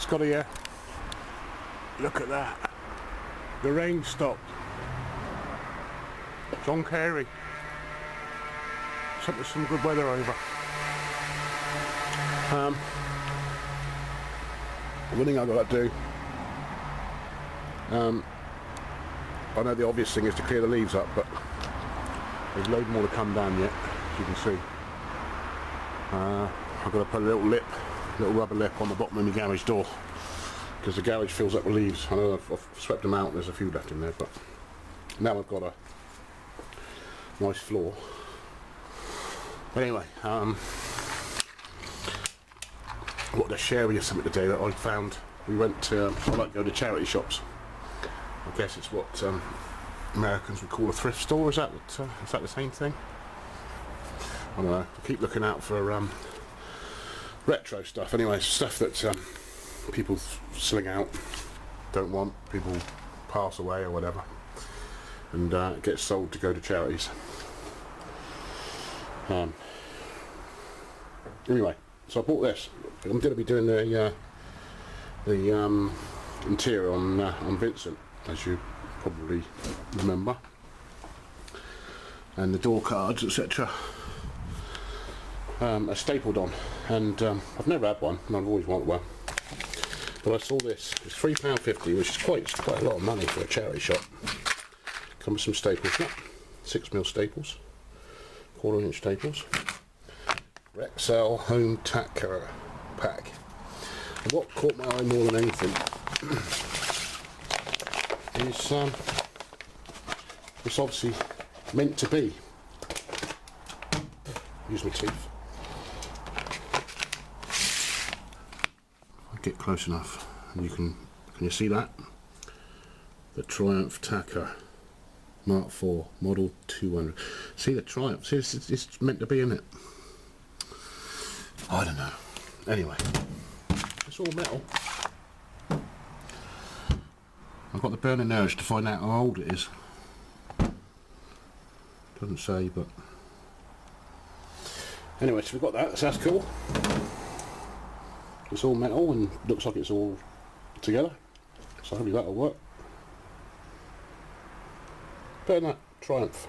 Scott here. Look at that. The rain stopped. John Carey. Sent us some good weather over. One thing I've got to do, I know the obvious thing is to clear the leaves up, but there's loads more to come down yet, as you can see. I've got to put a little rubber lip on the bottom of my garage door, because the garage fills up with leaves. I know I've swept them out, there's a few left in there, but now I've got a nice floor. But anyway, I wanted to share with you something today that I found. We went to, I like to go to charity shops. I guess it's what Americans would call a thrift store. Is that the same thing? I don't know. I keep looking out for retro stuff. Anyway, stuff that people sling out, don't want, people pass away or whatever, and it gets sold to go to charities. Anyway, so I bought this. I'm going to be doing the interior on Vincent, as you probably remember, and the door cards, etc. are stapled on, and I've never had one, and I've always wanted one. But I saw this. It's £3.50, which is quite a lot of money for a charity shop. Comes with some staples, 6mm staples, 1/4 inch staples. Rexel home tacker pack. And what caught my eye more than anything is it's obviously meant to be. Use my teeth. I'll get close enough, and can you see that? The Triumph Tacker Mark IV Model 200. See the Triumph? See, it's meant to be in it. I don't know. Anyway, it's all metal. I've got the burning urge to find out how old it is. Doesn't say, but anyway, so we've got that, so that's cool. It's all metal and looks like it's all together, so hopefully that'll work. Better than that Triumph.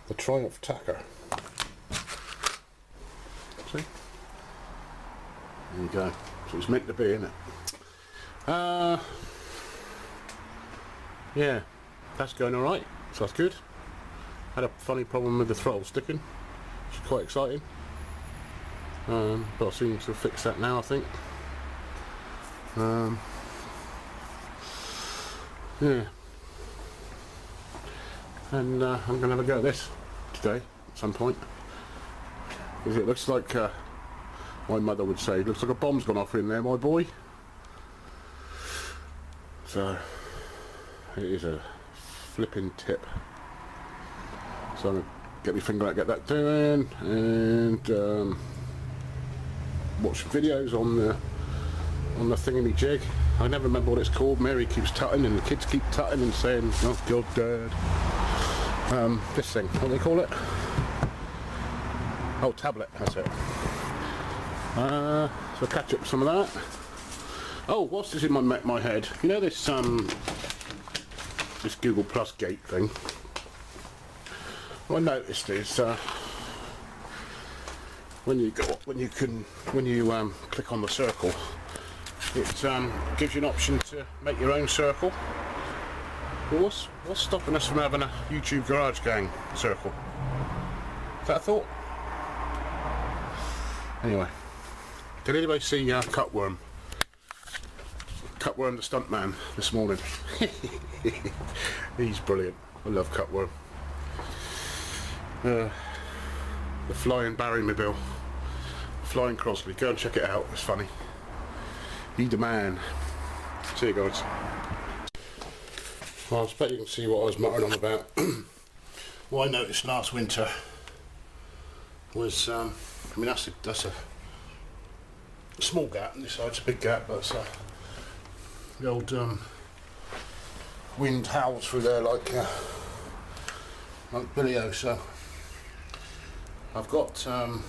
The Triumph Tacker. See? There you go. So it's meant to be, isn't it? Yeah, that's going alright, so that's good. Had a funny problem with the throttle sticking, which is quite exciting. But I seem to have fixed that now, I think. Yeah. And I'm going to have a go at this today, at some point. Because it looks like, my mother would say, it looks like a bomb's gone off in there, my boy. So, it is a flipping tip. So I'm going to get my finger out, get that doing, and watch videos on the thingamajig. I never remember what it's called. Mary keeps tutting and the kids keep tutting and saying, "Oh God, Dad." This thing, what do they call it? Oh, tablet, that's it. So catch up with some of that. Oh, what's this in my head? You know this this Google Plus gate thing? What I noticed is when you click on the circle, it gives you an option to make your own circle. Well, what's stopping us from having a YouTube Garage Gang circle? Is that a thought? Anyway, did anybody see Cutworm? Cutworm the stuntman this morning. He's brilliant. I love Cutworm. The Flying Barrymobile, Flying Crosby. Go and check it out. It's funny. He's the man. See you guys. Well, I expect you can see what I was muttering on about. What I noticed last winter was, I mean, that's a small gap, and this side's a big gap, but the old wind howls through there like Billy-O. So I've got some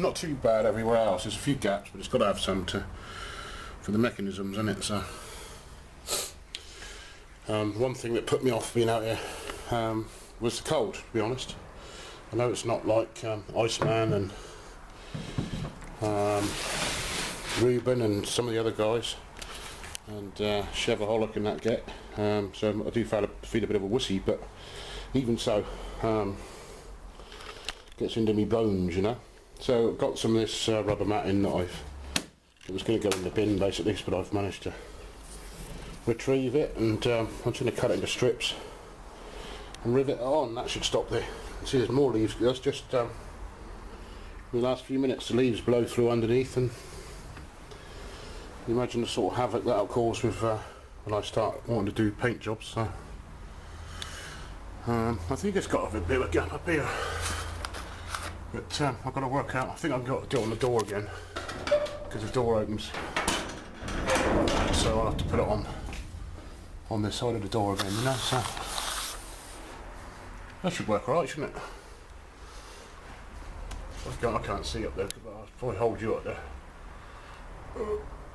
not too bad everywhere else. There's a few gaps, but it's got to have some for the mechanisms, isn't it? So one thing that put me off being out here was the cold, to be honest. I know it's not like Iceman and Ruben and some of the other guys and Chevaholic and that get, so I do feel a bit of a wussy, but even so, gets into me bones, you know. So I've got some of this rubber matting that it was going to go in the bin basically, but I've managed to retrieve it, and I'm just going to cut it into strips and rivet it on. That should stop there. See, there's more leaves. That's just in the last few minutes the leaves blow through underneath, and you imagine the sort of havoc that'll cause with when I start wanting to do paint jobs. So I think it's got a bit of a gap up here, but I've got to work out. I think I've got to do it on the door again, because the door opens, so I'll have to put it on this side of the door again, you know. So that should work alright, shouldn't it? I can't see up there, but I'll probably hold you up there.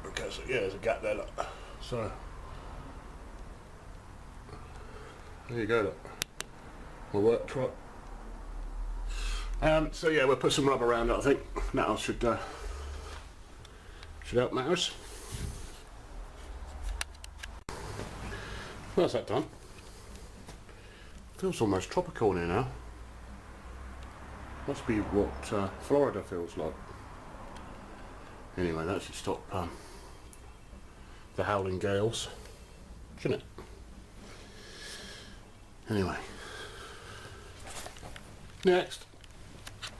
Because yeah, there's a gap there, look. So there you go, look. Will work, try it. So yeah, we'll put some rubber around it. I think that should help matters. Well, that's that done. Feels almost tropical in here now. Must be what Florida feels like. Anyway, that should stop the howling gales, shouldn't it? Anyway, next.